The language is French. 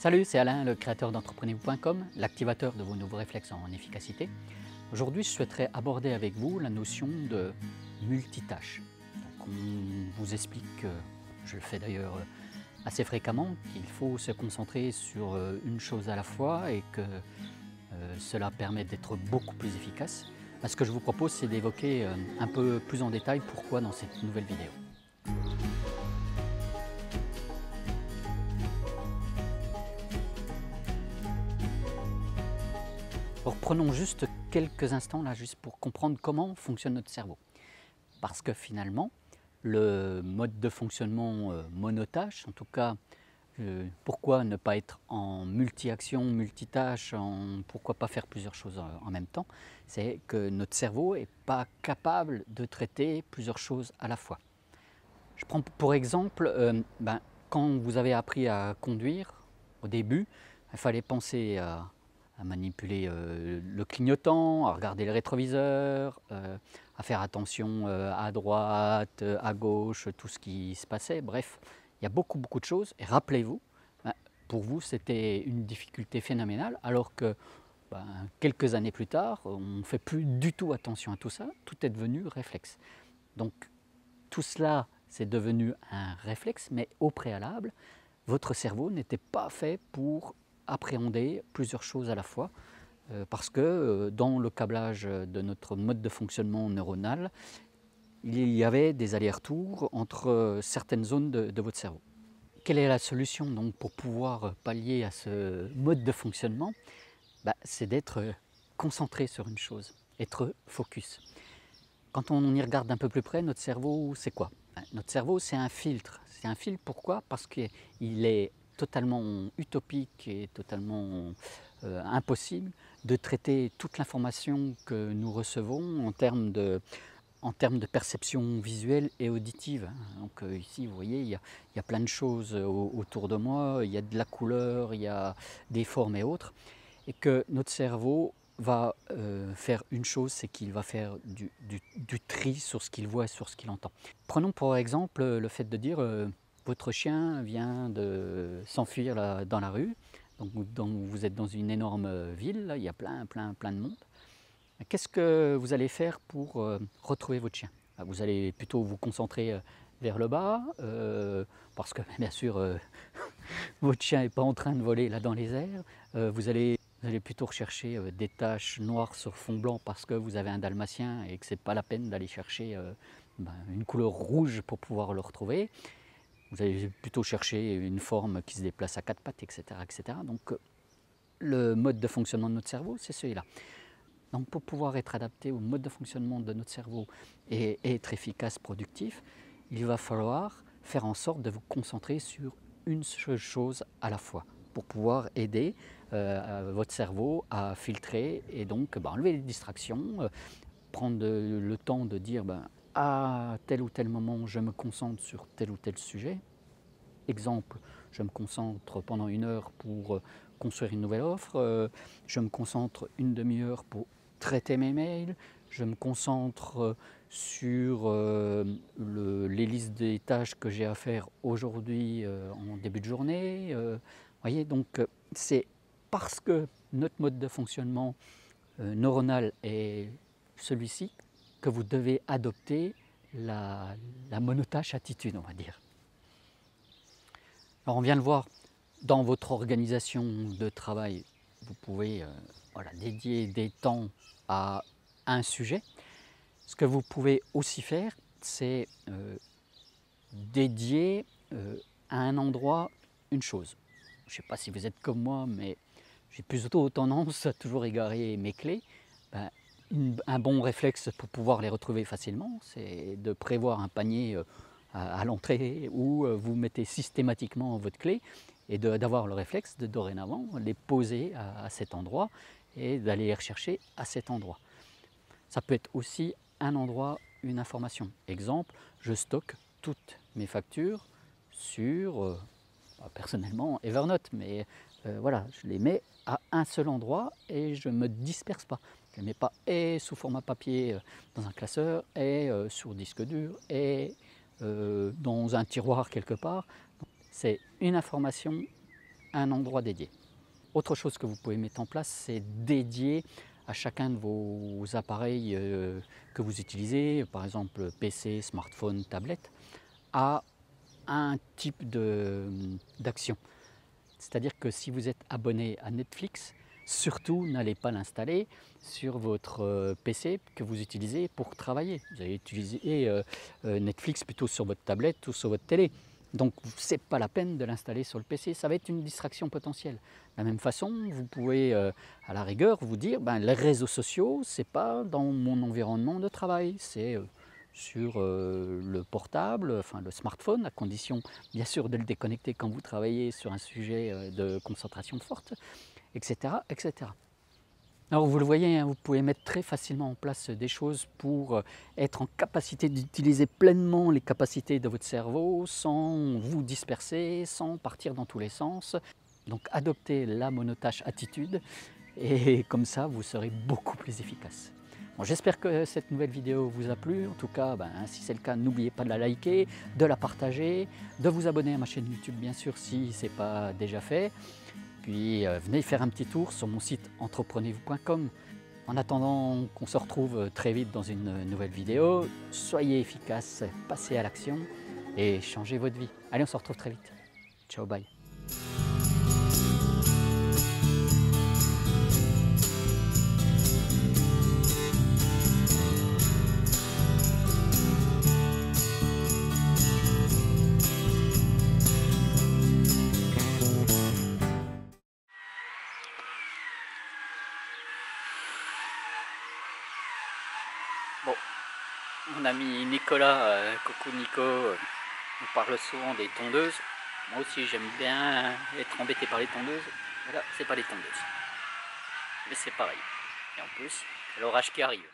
Salut, c'est Alain, le créateur d'entreprenez-vous.com, l'activateur de vos nouveaux réflexes en efficacité. Aujourd'hui, je souhaiterais aborder avec vous la notion de multitâche. Donc, on vous explique, je le fais d'ailleurs assez fréquemment, qu'il faut se concentrer sur une chose à la fois et que cela permet d'être beaucoup plus efficace. Ce que je vous propose, c'est d'évoquer un peu plus en détail pourquoi dans cette nouvelle vidéo. Prenons juste quelques instants là, juste pour comprendre comment fonctionne notre cerveau. Parce que finalement, le mode de fonctionnement monotâche, en tout cas, pourquoi ne pas être en multi-action, multitâche, pourquoi pas faire plusieurs choses en même temps, c'est que notre cerveau n'est pas capable de traiter plusieurs choses à la fois. Je prends pour exemple, quand vous avez appris à conduire, au début, il fallait penser à manipuler le clignotant, à regarder le rétroviseur, à faire attention à droite, à gauche, tout ce qui se passait. Bref, il y a beaucoup de choses. Et rappelez-vous, pour vous, c'était une difficulté phénoménale, alors que quelques années plus tard, on ne fait plus du tout attention à tout ça. Tout est devenu réflexe. Donc, tout cela, c'est devenu un réflexe, mais au préalable, votre cerveau n'était pas fait pour appréhender plusieurs choses à la fois, parce que dans le câblage de notre mode de fonctionnement neuronal, il y avait des allers-retours entre certaines zones de votre cerveau. Quelle est la solution donc pour pouvoir pallier à ce mode de fonctionnement? C'est d'être concentré sur une chose, être focus. Quand on y regarde d'un peu plus près, notre cerveau, c'est quoi? Notre cerveau, c'est un filtre. C'est un filtre, pourquoi? Parce qu'il est totalement utopique et totalement impossible de traiter toute l'information que nous recevons en termes de perception visuelle et auditive. Donc ici, vous voyez, il y a plein de choses autour de moi, il y a de la couleur, il y a des formes et autres, et que notre cerveau va faire une chose, c'est qu'il va faire du tri sur ce qu'il voit et sur ce qu'il entend. Prenons pour exemple le fait de dire votre chien vient de s'enfuir dans la rue, donc vous êtes dans une énorme ville, là, il y a plein de monde. Qu'est-ce que vous allez faire pour retrouver votre chien? Vous allez plutôt vous concentrer vers le bas, parce que bien sûr votre chien n'est pas en train de voler là dans les airs. Vous allez plutôt rechercher des taches noires sur fond blanc parce que vous avez un dalmatien et que ce n'est pas la peine d'aller chercher une couleur rouge pour pouvoir le retrouver. Vous allez plutôt chercher une forme qui se déplace à quatre pattes, etc. etc. Donc le mode de fonctionnement de notre cerveau, c'est celui-là. Donc pour pouvoir être adapté au mode de fonctionnement de notre cerveau et être efficace, productif, il va falloir faire en sorte de vous concentrer sur une seule chose à la fois pour pouvoir aider votre cerveau à filtrer et donc enlever les distractions, prendre le temps de dire à tel ou tel moment je me concentre sur tel ou tel sujet. Exemple, je me concentre pendant 1 heure pour construire une nouvelle offre, je me concentre une demi-heure pour traiter mes mails, je me concentre sur les listes des tâches que j'ai à faire aujourd'hui en début de journée. Voyez, donc c'est parce que notre mode de fonctionnement neuronal est celui-ci que vous devez adopter la monotâche attitude, on va dire. Alors on vient le voir, dans votre organisation de travail, vous pouvez dédier des temps à un sujet. Ce que vous pouvez aussi faire, c'est dédier à un endroit une chose. Je ne sais pas si vous êtes comme moi, mais j'ai plutôt tendance à toujours égarer mes clés. Un bon réflexe pour pouvoir les retrouver facilement, c'est de prévoir un panier à l'entrée où vous mettez systématiquement votre clé et d'avoir le réflexe de dorénavant les poser à cet endroit et d'aller les rechercher à cet endroit. Ça peut être aussi un endroit, une information. Exemple, je stocke toutes mes factures sur, personnellement, Evernote, mais voilà, je les mets à un seul endroit et je ne me disperse pas. Je ne les mets pas et sous format papier dans un classeur et sur disque dur et dans un tiroir quelque part. C'est une information un endroit dédié. Autre chose que vous pouvez mettre en place, c'est dédier à chacun de vos appareils que vous utilisez, par exemple PC, smartphone, tablette, à un type d'action. C'est-à-dire que si vous êtes abonné à Netflix, surtout n'allez pas l'installer sur votre PC que vous utilisez pour travailler. Vous allez utiliser Netflix plutôt sur votre tablette ou sur votre télé. Donc ce n'est pas la peine de l'installer sur le PC, ça va être une distraction potentielle. De la même façon, vous pouvez à la rigueur vous dire les réseaux sociaux, ce n'est pas dans mon environnement de travail, c'est sur le portable, enfin le smartphone, à condition bien sûr de le déconnecter quand vous travaillez sur un sujet de concentration forte, etc., etc. Alors vous le voyez, hein, vous pouvez mettre très facilement en place des choses pour être en capacité d'utiliser pleinement les capacités de votre cerveau sans vous disperser, sans partir dans tous les sens. Donc adoptez la monotâche attitude et comme ça vous serez beaucoup plus efficace. Bon, j'espère que cette nouvelle vidéo vous a plu. En tout cas, si c'est le cas, n'oubliez pas de la liker, de la partager, de vous abonner à ma chaîne YouTube bien sûr si ce n'est pas déjà fait. Puis venez faire un petit tour sur mon site entreprenez-vous.com. En attendant qu'on se retrouve très vite dans une nouvelle vidéo, soyez efficaces, passez à l'action et changez votre vie. Allez, on se retrouve très vite. Ciao, bye. Bon, mon ami Nicolas, coucou Nico, nous parle souvent des tondeuses. Moi aussi j'aime bien être embêté par les tondeuses. Voilà, c'est pas les tondeuses. Mais c'est pareil. Et en plus, l'orage qui arrive.